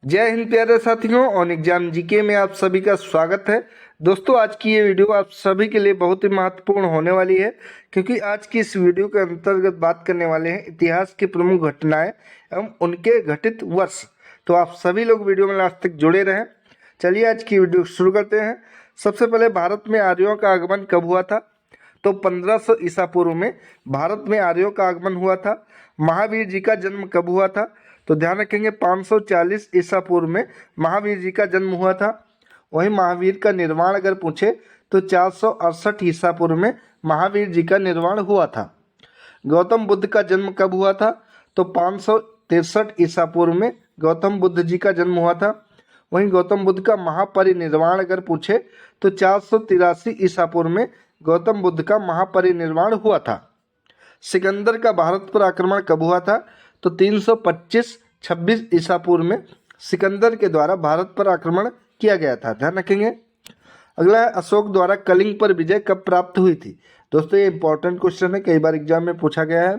जय हिंद प्यारे साथियों। ऑन एग्जाम जीके में आप सभी का स्वागत है। दोस्तों, आज की ये वीडियो आप सभी के लिए बहुत ही महत्वपूर्ण होने वाली है, क्योंकि आज की इस वीडियो के अंतर्गत बात करने वाले हैं इतिहास की प्रमुख घटनाएं एवं उनके घटित वर्ष। तो आप सभी लोग वीडियो में लास्ट तक जुड़े रहें। चलिए आज की वीडियो शुरू करते हैं। सबसे पहले भारत में आर्यों का आगमन कब हुआ था? तो 1500 ईसा पूर्व में भारत में आर्यों का आगमन हुआ था। महावीर जी का जन्म कब हुआ था? तो ध्यान रखेंगे 540 ईसा पूर्व में महावीर जी का जन्म हुआ था। वहीं महावीर का निर्वाण अगर पूछे तो 468 ईसा पूर्व में महावीर जी का निर्वाण हुआ था। गौतम बुद्ध का जन्म कब हुआ था? तो 563 ईसा पूर्व में गौतम बुद्ध जी का जन्म हुआ था। वहीं गौतम बुद्ध का महापरिनिर्वाण अगर पूछे तो 483 ईसा पूर्व में गौतम बुद्ध का महापरिनिर्वाण हुआ था। सिकंदर का भारत पर आक्रमण कब हुआ था? तो 325-26 ईसा पूर्व में सिकंदर के द्वारा भारत पर आक्रमण किया गया था। ध्यान रखेंगे। अगला है, अशोक द्वारा कलिंग पर विजय कब प्राप्त हुई थी? दोस्तों, ये इंपॉर्टेंट क्वेश्चन है, कई बार एग्जाम में पूछा गया है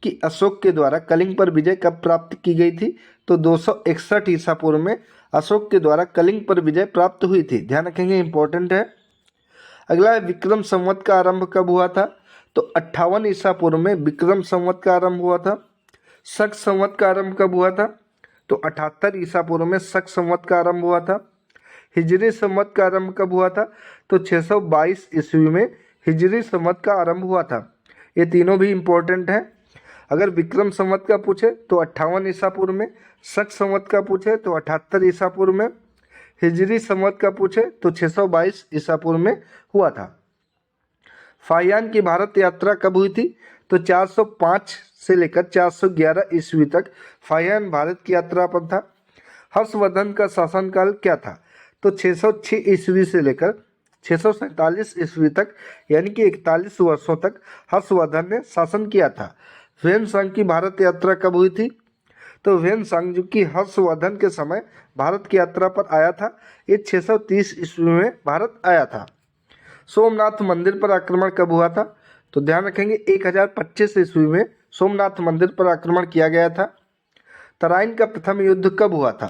कि अशोक के द्वारा कलिंग पर विजय कब प्राप्त की गई थी? तो 261 ईसा पूर्व में अशोक के द्वारा कलिंग पर विजय प्राप्त हुई थी। ध्यान रखेंगे, इंपॉर्टेंट है। अगला है, विक्रम संवत का आरंभ कब हुआ था? तो 58 ईसा पूर्व में विक्रम संवत का आरंभ हुआ था। शक संवत का आरंभ कब हुआ था? तो 78 ईसा पूर्व में शक संवत का आरंभ हुआ था। हिजरी संवत का आरंभ कब हुआ था? तो 622 ईस्वी में हिजरी संवत का आरंभ हुआ था। ये तीनों भी इम्पोर्टेंट हैं। अगर विक्रम संवत का पूछे तो 58 ईसा पूर्व में, शक संवत का पूछे तो 78 ईसा पूर्व में, हिजरी संवत का पूछे तो 622 ईसा पूर्व में हुआ था। फाहियान की भारत यात्रा कब हुई थी? तो 405 से लेकर 411 ईस्वी तक फाहियान भारत की यात्रा पर था। हर्षवर्धन का शासनकाल क्या था? तो 606 ईस्वी से लेकर 647 ईस्वी तक, यानी कि 41 वर्षों तक हर्षवर्धन ने शासन किया था। ह्वेन की भारत यात्रा कब हुई थी? तो ह्वेन जो कि हर्षवर्धन के समय भारत की यात्रा पर आया था, ये 630 ईस्वी में भारत आया था। सोमनाथ मंदिर पर आक्रमण कब हुआ था? तो ध्यान रखेंगे 1025 ईस्वी में सोमनाथ मंदिर पर आक्रमण किया गया था। तराइन का प्रथम युद्ध कब हुआ था?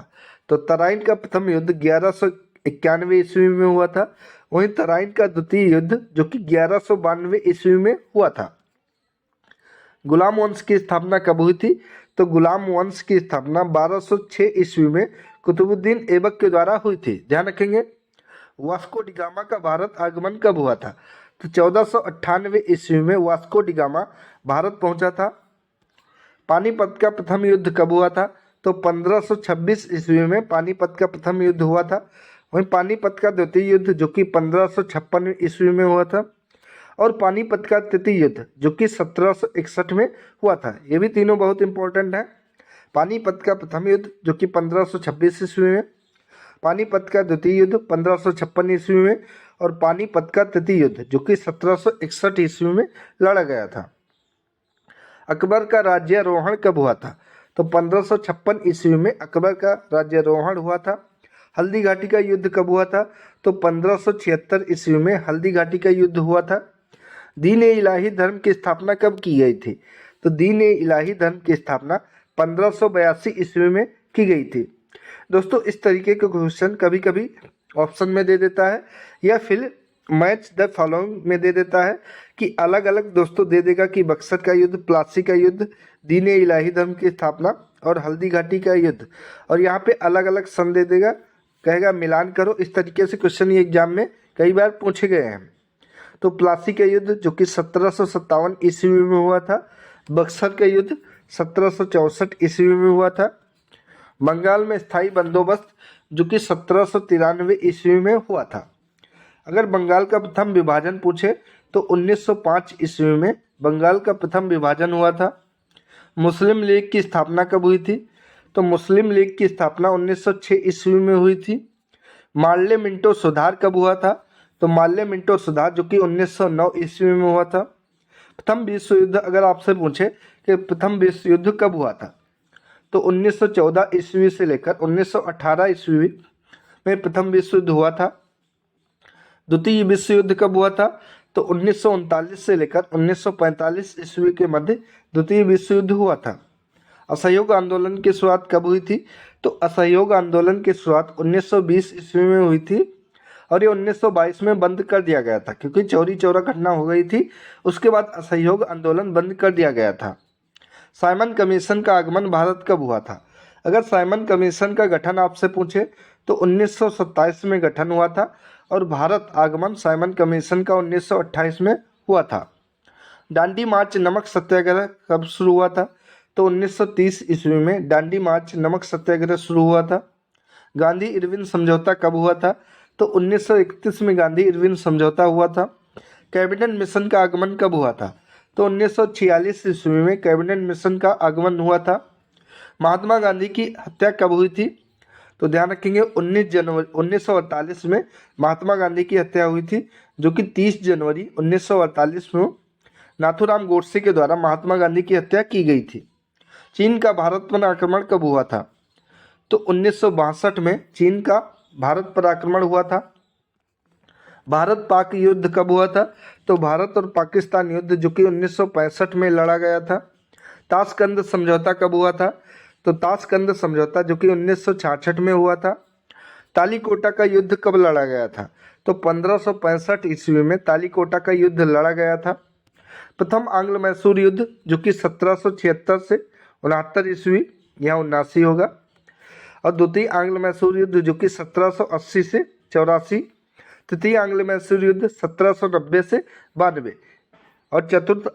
तो तराइन का प्रथम युद्ध 1191 ईस्वी में हुआ था। वहीं तराइन का द्वितीय युद्ध जो कि 1192 ईस्वी में हुआ था। गुलाम वंश की स्थापना कब हुई थी? तो गुलाम वंश की स्थापना 1206 ईस्वी में कुतुबुद्दीन ऐबक के द्वारा हुई थी। ध्यान रखेंगे। वास्को डिगामा का भारत आगमन कब हुआ था? तो 1498 ईस्वी में वास्को डिगामा भारत पहुंचा था। पानीपत का प्रथम युद्ध कब हुआ था? तो 1526 ईस्वी में पानीपत का प्रथम युद्ध हुआ था। वहीं पानीपत का द्वितीय युद्ध जो कि 1556 ईस्वी में हुआ था, और पानीपत का तृतीय युद्ध जो कि 1761 में हुआ था। ये भी तीनों बहुत इंपॉर्टेंट है। पानीपत का प्रथम युद्ध जो कि 1526 ईस्वी में, पानीपत का द्वितीय युद्ध 1556 ईस्वी में, और पानीपत का तृतीय युद्ध जो कि 1761 ईस्वी में लड़ा गया था। अकबर का राज्यारोहण कब हुआ था? तो 1556 ईस्वी में अकबर का राज्यारोहण हुआ था। हल्दी घाटी का युद्ध कब हुआ था? तो 1576 ईस्वी में हल्दी घाटी का युद्ध हुआ था। दीन ए इलाही धर्म की स्थापना कब की गई थी? तो दीन ए इलाही धर्म की स्थापना 1582 ईस्वी में की गई थी। दोस्तों, इस तरीके के क्वेश्चन कभी कभी ऑप्शन में दे देता है या फिर मैच द फॉलोइंग में दे देता है कि अलग अलग दोस्तों दे देगा कि बक्सर का युद्ध, प्लासी का युद्ध, दीन ए इलाही धर्म की स्थापना और हल्दी घाटी का युद्ध, और यहाँ पे अलग अलग सन दे देगा, कहेगा मिलान करो। इस तरीके से क्वेश्चन ये एग्जाम में कई बार पूछे गए हैं। तो प्लासी का युद्ध जो कि 1757 ईस्वी में हुआ था। बक्सर का युद्ध 1764 ईस्वी में हुआ था। बंगाल में स्थायी बंदोबस्त जो कि 1793 ईस्वी में हुआ था। अगर बंगाल का प्रथम विभाजन पूछे तो 1905 ईस्वी में बंगाल का प्रथम विभाजन हुआ था। मुस्लिम लीग की स्थापना कब हुई थी? तो मुस्लिम लीग की स्थापना 1906 ईस्वी में हुई थी। मार्ले मिंटो सुधार कब हुआ था? तो मार्ले मिंटो सुधार जो कि 1909 ईस्वी में हुआ था। प्रथम विश्व युद्ध अगर आपसे पूछे कि प्रथम विश्व युद्ध कब हुआ था, तो 1914 ईस्वी से लेकर 1918 ईस्वी में प्रथम विश्व युद्ध हुआ था। द्वितीय विश्व युद्ध कब हुआ था? तो 1939 से लेकर 1945 ईस्वी के मध्य द्वितीय विश्व युद्ध हुआ था। असहयोग आंदोलन की शुरुआत कब हुई थी? तो असहयोग आंदोलन की शुरुआत 1920 ईस्वी में हुई थी और ये 1922 में बंद कर दिया गया था, क्योंकि चौरी चौरा घटना हो गई थी। उसके बाद असहयोग आंदोलन बंद कर दिया गया था। साइमन कमीशन का आगमन भारत कब हुआ था? अगर साइमन कमीशन का गठन आपसे पूछे तो 1927 में गठन हुआ था और भारत आगमन साइमन कमीशन का 1928 में हुआ था। दांडी मार्च नमक सत्याग्रह कब शुरू हुआ था? तो 1930 ईस्वी में दांडी मार्च नमक सत्याग्रह शुरू हुआ था। गांधी इरविन समझौता कब हुआ था? तो 1931 में गांधी इरविन समझौता हुआ था। कैबिनेट मिशन का आगमन कब हुआ था? तो 1946 ईस्वी में कैबिनेट मिशन का आगमन हुआ था। महात्मा गांधी की हत्या कब हुई थी? तो ध्यान रखेंगे 19 जनवरी 1948 में महात्मा गांधी की हत्या हुई थी, जो कि 30 जनवरी 1948 में नाथूराम गोडसे के द्वारा महात्मा गांधी की हत्या की गई थी। चीन का भारत पर आक्रमण कब हुआ था? तो 1962 में चीन का भारत पर आक्रमण हुआ था। भारत पाक युद्ध कब हुआ था? तो भारत और पाकिस्तान युद्ध, जो कि 1965 में लड़ा गया था। ताशकंद समझौता कब हुआ था? तो ताशकंद समझौता जो कि 1966 में हुआ था। तालीकोटा का युद्ध कब लड़ा गया था? तो 1565 ईस्वी में तालीकोटा का युद्ध लड़ा गया था। प्रथम आंग्ल मैसूर युद्ध जो कि 1776 से 69 ईस्वी, यहाँ 79 होगा। और द्वितीय आंग्ल मैसूर युद्ध जो कि 1780 से 84। तृतीय आंग्ल मैसूर युद्ध 1790 से 92 और चतुर्थ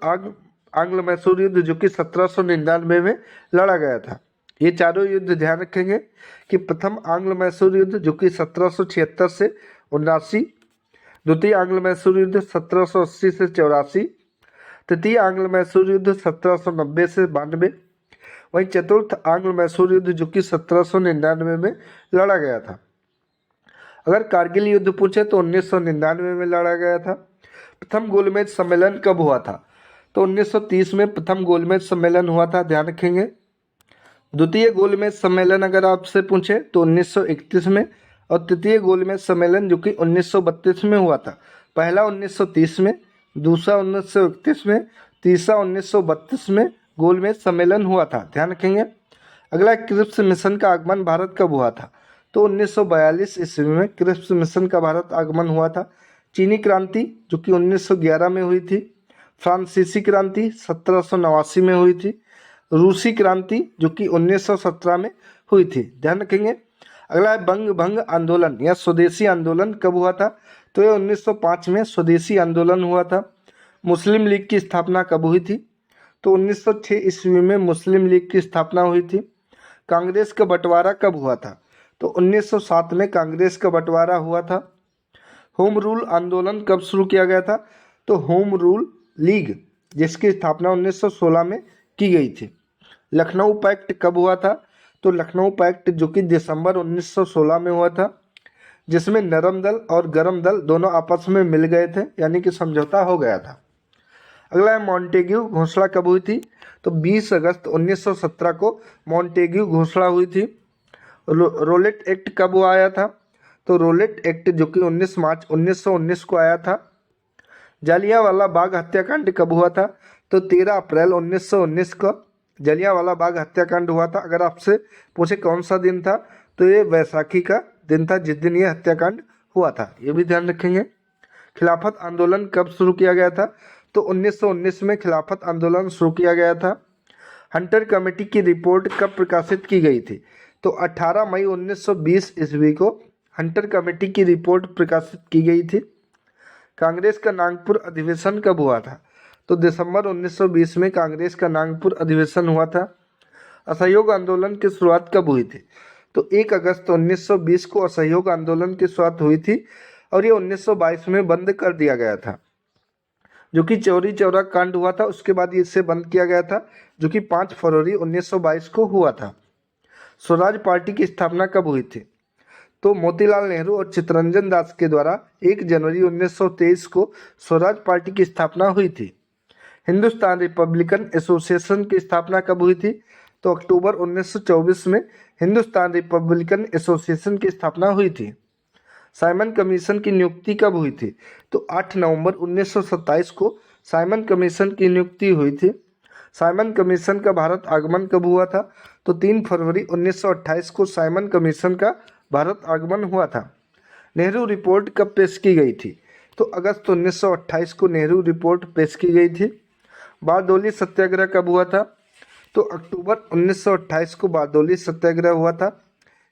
आंग्ल मैसूर युद्ध जो कि 1799 में लड़ा गया था। ये चारों युद्ध ध्यान रखेंगे कि प्रथम आंग्ल मैसूर युद्ध जो कि 1776 से 79, द्वितीय आंग्ल मैसूर युद्ध 1780 से 84, तृतीय आंग्ल मैसूर युद्ध 1790 से 92, वहीं चतुर्थ आंग्ल मैसूर युद्ध जो कि 1799 में लड़ा गया था। अगर कारगिल युद्ध पूछे तो 1999 में लड़ा गया था। प्रथम गोलमेज सम्मेलन कब हुआ था? तो 1930 में प्रथम गोलमेज सम्मेलन हुआ था, ध्यान रखेंगे। द्वितीय गोलमेज सम्मेलन अगर आपसे पूछे तो 1931 में और तृतीय गोलमेज सम्मेलन जो कि 1932 में हुआ था। पहला 1930 में, दूसरा 1931 में, तीसरा 1932 में गोलमेज सम्मेलन हुआ था, ध्यान रखेंगे। अगला क्रिप्स मिशन का आगमन भारत कब हुआ था? तो 1942 ईस्वी में क्रिप्स मिशन का भारत आगमन हुआ था। चीनी क्रांति जो कि 1911 में हुई थी। फ्रांसीसी क्रांति 1789 में हुई थी। रूसी क्रांति जो कि 1917 में हुई थी, ध्यान रखेंगे। अगला है बंग भंग आंदोलन या स्वदेशी आंदोलन कब हुआ था? तो ये 1905 में स्वदेशी आंदोलन हुआ था। मुस्लिम लीग की स्थापना कब हुई थी? तो 1906 ईस्वी में मुस्लिम लीग की स्थापना हुई थी। कांग्रेस का बंटवारा कब हुआ था? तो 1907 में कांग्रेस का बंटवारा हुआ था। होम रूल आंदोलन कब शुरू किया गया था? तो होम रूल लीग जिसकी स्थापना 1916 में की गई थी। लखनऊ पैक्ट कब हुआ था? तो लखनऊ पैक्ट जो कि दिसंबर 1916 में हुआ था, जिसमें नरम दल और गरम दल दोनों आपस में मिल गए थे, यानी कि समझौता हो गया था। अगला है मॉन्टेग्यू घोषणा कब हुई थी? तो 20 अगस्त 1917 को मॉन्टेग्यू घोषणा हुई थी। रोलेट एक्ट कब आया था? तो रोलेट एक्ट जो कि 19 मार्च 1919 को आया था। जलियांवाला बाग हत्याकांड कब हुआ था? तो 13 अप्रैल 1919 को जलियांवाला बाग हत्याकांड हुआ था। अगर आपसे पूछे कौन सा दिन था तो ये वैसाखी का दिन था जिस दिन ये हत्याकांड हुआ था, ये भी ध्यान रखेंगे। खिलाफत आंदोलन कब शुरू किया गया था? तो 1919 में खिलाफत आंदोलन शुरू किया गया था। हंटर कमेटी की रिपोर्ट कब प्रकाशित की गई थी? तो 18 मई 1920 ईस्वी को हंटर कमेटी की रिपोर्ट प्रकाशित की गई थी। कांग्रेस का नागपुर अधिवेशन कब हुआ था? तो दिसंबर 1920 में कांग्रेस का नागपुर अधिवेशन हुआ था। असहयोग आंदोलन की शुरुआत कब हुई थी? तो 1 अगस्त 1920 को असहयोग आंदोलन की शुरुआत हुई थी और ये 1922 में बंद कर दिया गया था, जो कि चौरी चौरा कांड हुआ था। उसके बाद इसे बंद किया गया था, जो कि 5 फरवरी 1922 को हुआ था। स्वराज पार्टी की स्थापना कब हुई थी? तो मोतीलाल नेहरू और चित्तरंजन दास के द्वारा 1 जनवरी 1923 को स्वराज पार्टी की स्थापना हुई थी। हिंदुस्तान रिपब्लिकन एसोसिएशन की स्थापना कब हुई थी? तो अक्टूबर 1924 में हिंदुस्तान रिपब्लिकन एसोसिएशन की स्थापना हुई थी। साइमन कमीशन की नियुक्ति कब हुई थी? तो 8 नवंबर 1927 को साइमन कमीशन की नियुक्ति हुई थी। साइमन कमीशन का भारत आगमन कब हुआ था? तो 3 फरवरी 1928 को साइमन कमीशन का भारत आगमन हुआ था। नेहरू रिपोर्ट कब पेश की गई थी? तो अगस्त 1928 को नेहरू रिपोर्ट पेश की गई थी। बारदोली सत्याग्रह कब हुआ था? तो अक्टूबर 1928 को बारदोली सत्याग्रह हुआ था।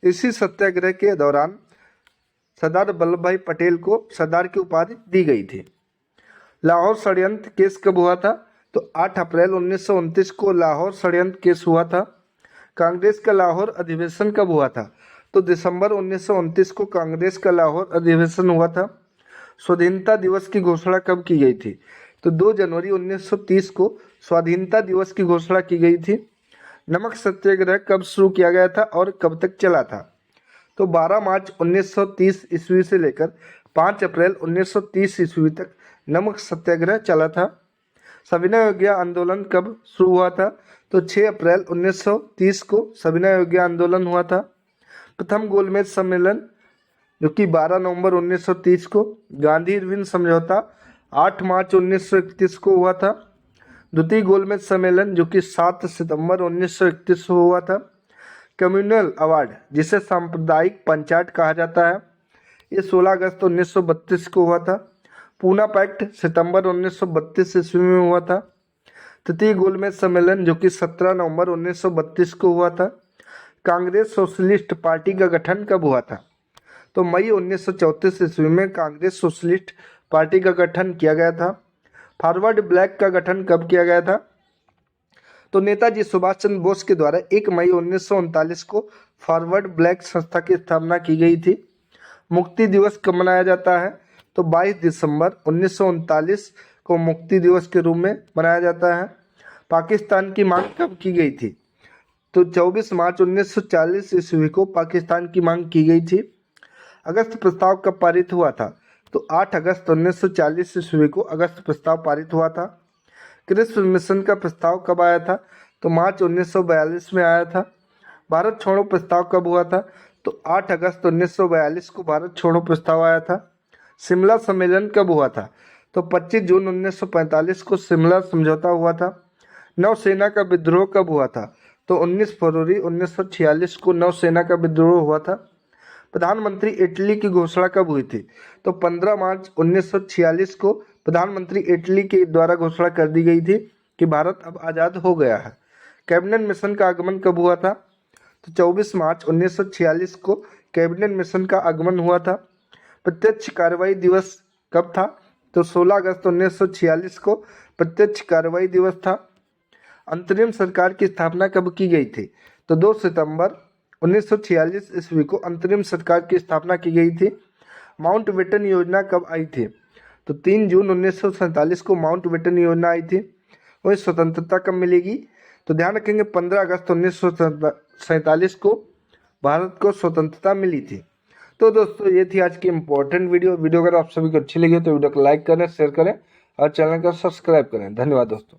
इसी सत्याग्रह के दौरान सरदार वल्लभ भाई पटेल को सरदार की उपाधि दी गई थी। लाहौर षड्यंत्र केस कब हुआ था? तो 8 अप्रैल 1929 को लाहौर षड्यंत्र केस हुआ था। कांग्रेस का लाहौर अधिवेशन कब हुआ था? तो दिसंबर 1929 को कांग्रेस का लाहौर अधिवेशन हुआ था। स्वाधीनता दिवस की घोषणा कब की गई थी? तो 2 जनवरी 1930 को स्वाधीनता दिवस की घोषणा की गई थी। नमक सत्याग्रह कब शुरू किया गया था और कब तक चला था? तो 12 मार्च 1930 ईस्वी से लेकर 5 अप्रैल 1930 ईस्वी तक नमक सत्याग्रह चला था। सविनय अवज्ञा आंदोलन कब शुरू हुआ था? तो 6 अप्रैल 1930 को सविनय अवज्ञा आंदोलन हुआ था। प्रथम गोलमेज सम्मेलन जो कि 12 नवंबर 1930 को, गांधी इरविन समझौता 8 मार्च 1931 को हुआ था। द्वितीय गोलमेज सम्मेलन जो कि 7 सितंबर 1931 को हुआ था। कम्युनल अवार्ड जिसे सांप्रदायिक पंचायत कहा जाता है, ये 16 अगस्त 1932 को हुआ था। पूना पैक्ट सितंबर 1932 ईस्वी में हुआ था। तृतीय गोलमेज सम्मेलन जो कि 17 नवंबर 1932 को हुआ था। कांग्रेस सोशलिस्ट पार्टी का गठन कब हुआ था? तो मई 1934 ईस्वी में कांग्रेस सोशलिस्ट पार्टी का गठन किया गया था। फॉरवर्ड ब्लैक का गठन कब किया गया था? तो नेताजी सुभाष चंद्र बोस के द्वारा 1 मई 1939 को फॉरवर्ड ब्लैक संस्था की स्थापना की गई थी। मुक्ति दिवस कब मनाया जाता है? तो 22 दिसंबर 1939 को मुक्ति दिवस के रूप में मनाया जाता है। पाकिस्तान की मांग कब की गई थी? तो 24 मार्च 1940 ईस्वी को पाकिस्तान की मांग की गई थी। अगस्त प्रस्ताव कब पारित हुआ था? तो 8 अगस्त 1940 ईस्वी को अगस्त प्रस्ताव पारित हुआ था। क्रिप्स मिशन का प्रस्ताव कब आया था? तो मार्च 1942 में आया था। भारत छोड़ो प्रस्ताव कब हुआ था? तो 8 अगस्त 1942 को भारत छोड़ो प्रस्ताव आया था। शिमला सम्मेलन कब हुआ था? तो 25 जून 1945 को शिमला समझौता हुआ था। नौसेना का विद्रोह कब हुआ था? तो 19 फरवरी 1946 को नौसेना का विद्रोह हुआ था। प्रधानमंत्री इटली की घोषणा कब हुई थी? तो 15 मार्च 1946 को प्रधानमंत्री इटली के द्वारा घोषणा कर दी गई थी कि भारत अब आज़ाद हो गया है। कैबिनेट मिशन का आगमन कब हुआ था? तो 24 मार्च 1946 को कैबिनेट मिशन का आगमन हुआ था। प्रत्यक्ष कार्रवाई दिवस कब था? तो 16 अगस्त 1946 को प्रत्यक्ष कार्रवाई दिवस था। अंतरिम सरकार की स्थापना कब की गई थी? तो 2 सितंबर 1946 ईस्वी को अंतरिम सरकार की स्थापना की गई थी। माउंटबेटन योजना कब आई थी? तो 3 जून 1947 को माउंटबेटन योजना आई थी। वही स्वतंत्रता कब मिलेगी? तो ध्यान रखेंगे 15 अगस्त 1947 को भारत को स्वतंत्रता मिली थी। तो दोस्तों ये थी आज की इम्पोर्टेंट वीडियो। अगर आप सभी को अच्छी लगी तो वीडियो को लाइक करें, शेयर करें और चैनल को सब्सक्राइब करें। धन्यवाद दोस्तों।